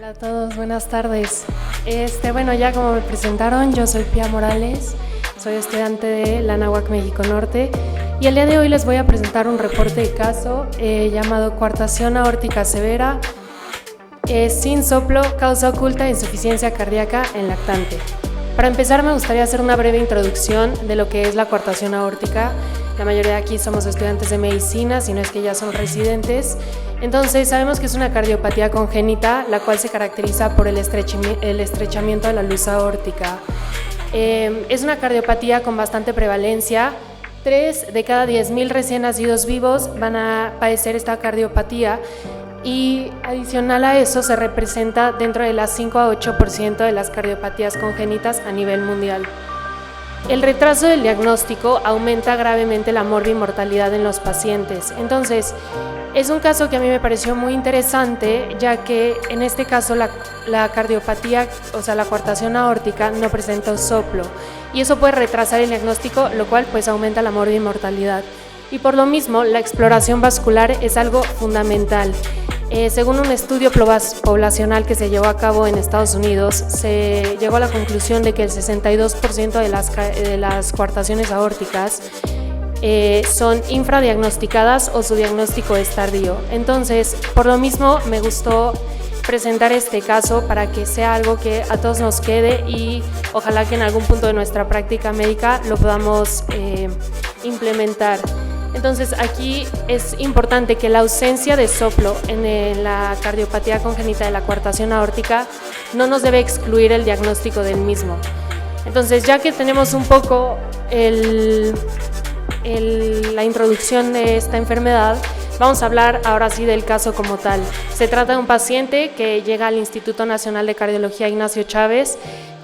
Hola a todos, buenas tardes. Bueno, ya como me presentaron, yo soy Pia Morales, soy estudiante de la Anáhuac México Norte y el día de hoy les voy a presentar un reporte de caso llamado coartación aórtica severa sin soplo, causa oculta de insuficiencia cardíaca en lactante. Para empezar me gustaría hacer una breve introducción de lo que es la coartación aórtica. La mayoría de aquí somos estudiantes de medicina, si no es que ya son residentes. Entonces sabemos que es una cardiopatía congénita, la cual se caracteriza por el estrechamiento de la luz aórtica. Es una cardiopatía con bastante prevalencia. 3 de cada 10,000 recién nacidos vivos van a padecer esta cardiopatía y adicional a eso se representa dentro de las 5 a 8% de las cardiopatías congénitas a nivel mundial. El retraso del diagnóstico aumenta gravemente la morbimortalidad en los pacientes. Entonces, es un caso que a mí me pareció muy interesante, ya que en este caso la cardiopatía, o sea, la coartación aórtica, no presenta soplo y eso puede retrasar el diagnóstico, lo cual pues aumenta la morbimortalidad. Y por lo mismo, la exploración vascular es algo fundamental. Según un estudio poblacional que se llevó a cabo en Estados Unidos, se llegó a la conclusión de que el 62% de las coartaciones aórticas son infradiagnosticadas o su diagnóstico es tardío. Entonces, por lo mismo, me gustó presentar este caso para que sea algo que a todos nos quede y ojalá que en algún punto de nuestra práctica médica lo podamos implementar. Entonces aquí es importante que la ausencia de soplo en la cardiopatía congénita de la coartación aórtica no nos debe excluir el diagnóstico del mismo. Entonces, ya que tenemos un poco la introducción de esta enfermedad, vamos a hablar ahora sí del caso como tal. Se trata de un paciente que llega al Instituto Nacional de Cardiología Ignacio Chávez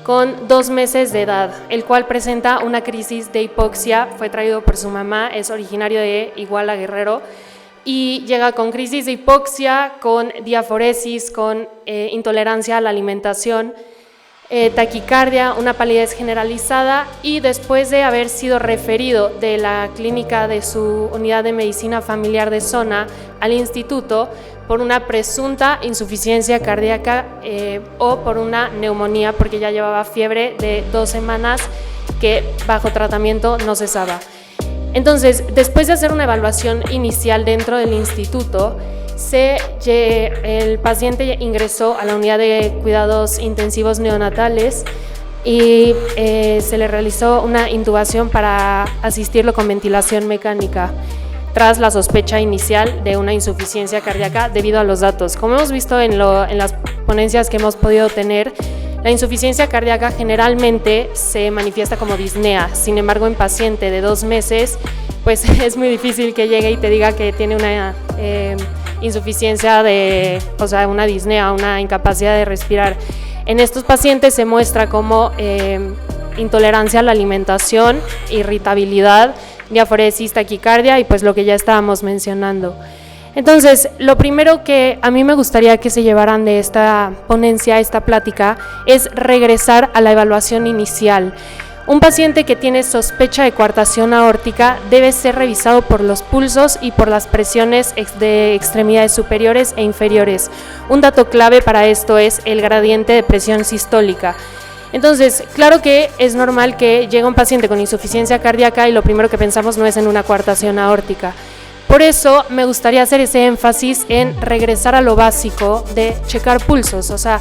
con 2 meses de edad, el cual presenta una crisis de hipoxia, fue traído por su mamá, es originario de Iguala, Guerrero, y llega con crisis de hipoxia, con diaforesis, con intolerancia a la alimentación, taquicardia, una palidez generalizada y después de haber sido referido de la clínica de su unidad de medicina familiar de zona al instituto por una presunta insuficiencia cardíaca o por una neumonía, porque ya llevaba fiebre de 2 semanas que bajo tratamiento no cesaba. Entonces, después de hacer una evaluación inicial dentro del instituto, el paciente ingresó a la unidad de cuidados intensivos neonatales y se le realizó una intubación para asistirlo con ventilación mecánica tras la sospecha inicial de una insuficiencia cardíaca debido a los datos. Como hemos visto en las ponencias que hemos podido tener, la insuficiencia cardíaca generalmente se manifiesta como disnea. Sin embargo, en paciente de 2 meses, pues es muy difícil que llegue y te diga que tiene una insuficiencia una disnea, una incapacidad de respirar. En estos pacientes se muestra como intolerancia a la alimentación, irritabilidad, diaforesis, taquicardia y pues lo que ya estábamos mencionando. Entonces, lo primero que a mí me gustaría que se llevaran de esta ponencia, esta plática, es regresar a la evaluación inicial. Un paciente que tiene sospecha de coartación aórtica debe ser revisado por los pulsos y por las presiones de extremidades superiores e inferiores. Un dato clave para esto es el gradiente de presión sistólica. Entonces, claro que es normal que llegue un paciente con insuficiencia cardíaca y lo primero que pensamos no es en una coartación aórtica. Por eso me gustaría hacer ese énfasis en regresar a lo básico de checar pulsos, o sea,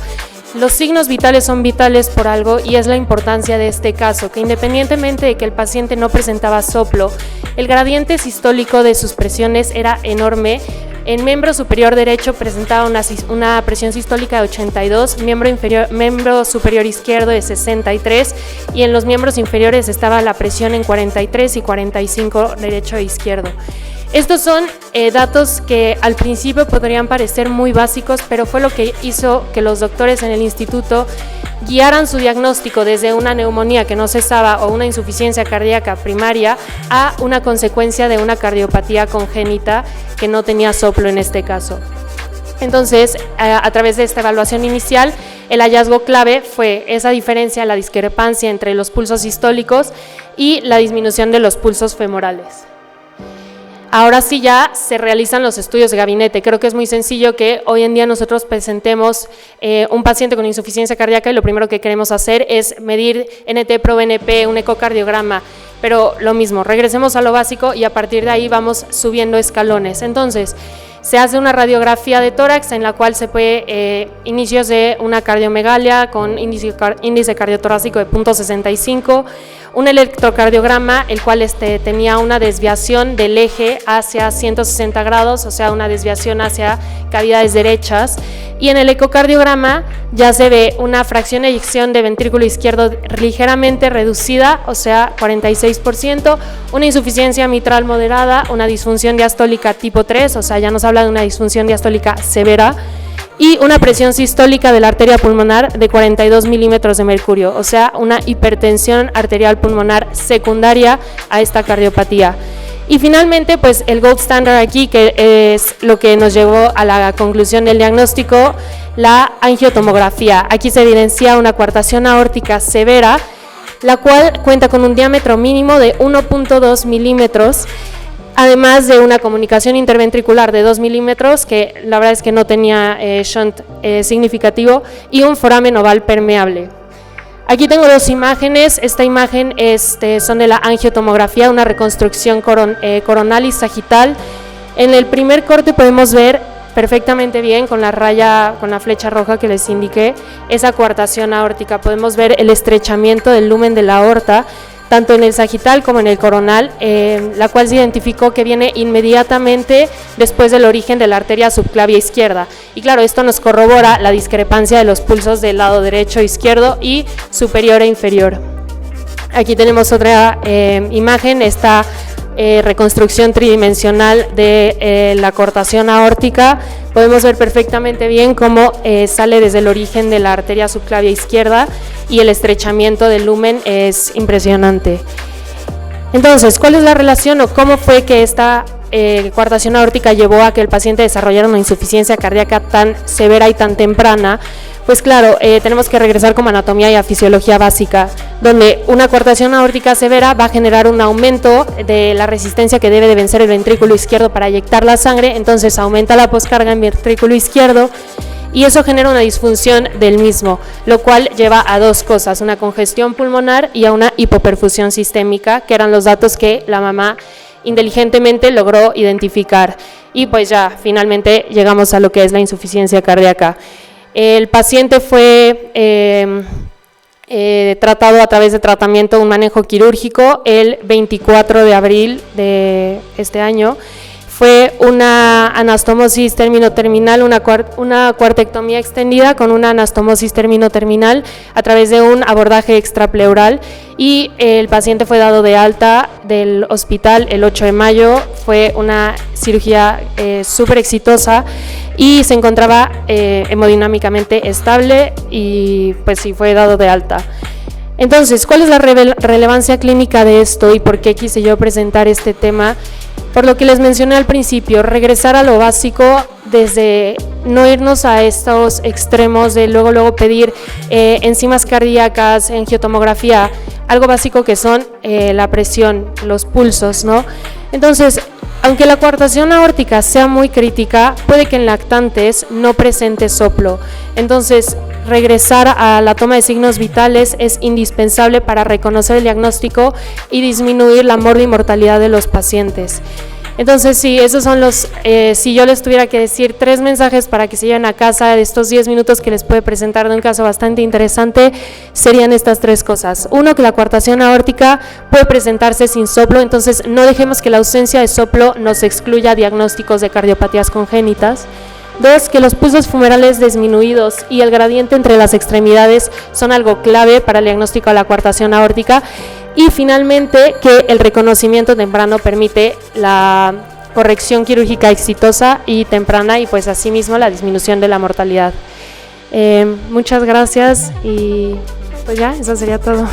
los signos vitales son vitales por algo y es la importancia de este caso, que independientemente de que el paciente no presentaba soplo, el gradiente sistólico de sus presiones era enorme. En miembro superior derecho presentaba una presión sistólica de 82, miembro superior izquierdo de 63 y en los miembros inferiores estaba la presión en 43 y 45 derecho e izquierdo. Estos son datos que al principio podrían parecer muy básicos, pero fue lo que hizo que los doctores en el instituto guiaran su diagnóstico desde una neumonía que no cesaba o una insuficiencia cardíaca primaria a una consecuencia de una cardiopatía congénita que no tenía soplo en este caso. Entonces, a través de esta evaluación inicial, el hallazgo clave fue esa diferencia, la discrepancia entre los pulsos sistólicos y la disminución de los pulsos femorales. ahora sí ya se realizan los estudios de gabinete. Creo que es muy sencillo que hoy en día nosotros presentemos un paciente con insuficiencia cardíaca y lo primero que queremos hacer es medir NT-proBNP, un ecocardiograma, pero lo mismo, regresemos a lo básico y a partir de ahí vamos subiendo escalones. Entonces, se hace una radiografía de tórax en la cual se puede inicios de una cardiomegalia con índice cardiotorácico de 0.65, un electrocardiograma el cual tenía una desviación del eje hacia 160 grados, o sea una desviación hacia cavidades derechas, y en el ecocardiograma ya se ve una fracción de eyección de ventrículo izquierdo ligeramente reducida, o sea 46%, una insuficiencia mitral moderada, una disfunción diastólica tipo 3, o sea ya nos habla de una disfunción diastólica severa, y una presión sistólica de la arteria pulmonar de 42 milímetros de mercurio, o sea una hipertensión arterial pulmonar secundaria a esta cardiopatía. Y finalmente, pues el gold standard aquí, que es lo que nos llevó a la conclusión del diagnóstico, la angiotomografía. Aquí se evidencia una coartación aórtica severa, la cual cuenta con un diámetro mínimo de 1.2 milímetros, además de una comunicación interventricular de 2 milímetros, que la verdad es que no tenía shunt significativo, y un foramen oval permeable. Aquí tengo dos imágenes. Esta imagen son de la angiotomografía, una reconstrucción coronal y sagital. En el primer corte podemos ver perfectamente bien con la raya, con la flecha roja que les indiqué, esa coartación aórtica. Podemos ver el estrechamiento del lumen de la aorta, tanto en el sagital como en el coronal, la cual se identificó que viene inmediatamente después del origen de la arteria subclavia izquierda. Y claro, esto nos corrobora la discrepancia de los pulsos del lado derecho, izquierdo y superior e inferior. Aquí tenemos otra imagen, esta reconstrucción tridimensional de la coartación aórtica. Podemos ver perfectamente bien cómo sale desde el origen de la arteria subclavia izquierda y el estrechamiento del lumen es impresionante. Entonces, ¿cuál es la relación o cómo fue que esta coartación aórtica llevó a que el paciente desarrollara una insuficiencia cardíaca tan severa y tan temprana? Pues claro, tenemos que regresar como anatomía y a fisiología básica, donde una coartación aórtica severa va a generar un aumento de la resistencia que debe de vencer el ventrículo izquierdo para eyectar la sangre, entonces aumenta la poscarga en ventrículo izquierdo y eso genera una disfunción del mismo, lo cual lleva a dos cosas, una congestión pulmonar y a una hipoperfusión sistémica, que eran los datos que la mamá inteligentemente logró identificar. Y pues ya, finalmente llegamos a lo que es la insuficiencia cardíaca. El paciente fue tratado a través de tratamiento, un manejo quirúrgico, el 24 de abril de este año. Fue una anastomosis termino-terminal, una cuartectomía extendida con una anastomosis termino-terminal a través de un abordaje extrapleural, y el paciente fue dado de alta del hospital el 8 de mayo. Fue una cirugía súper exitosa y se encontraba hemodinámicamente estable y pues sí fue dado de alta. Entonces, ¿cuál es la relevancia clínica de esto y por qué quise yo presentar este tema? Por lo que les mencioné al principio, regresar a lo básico, desde no irnos a estos extremos de luego pedir enzimas cardíacas, angiotomografía, algo básico que son la presión, los pulsos, ¿no? Entonces, aunque la coartación aórtica sea muy crítica, puede que en lactantes no presente soplo. Entonces, regresar a la toma de signos vitales es indispensable para reconocer el diagnóstico y disminuir la mortalidad de los pacientes. Entonces sí, esos son los, si yo les tuviera que decir 3 mensajes para que se lleven a casa de estos 10 minutos que les puede presentar de un caso bastante interesante, serían estas 3 cosas. 1, que la coartación aórtica puede presentarse sin soplo, entonces no dejemos que la ausencia de soplo nos excluya diagnósticos de cardiopatías congénitas. 2, que los pulsos fumerales disminuidos y el gradiente entre las extremidades son algo clave para el diagnóstico de la coartación aórtica. Y finalmente, que el reconocimiento temprano permite la corrección quirúrgica exitosa y temprana y pues asimismo la disminución de la mortalidad. Muchas gracias y pues ya, eso sería todo.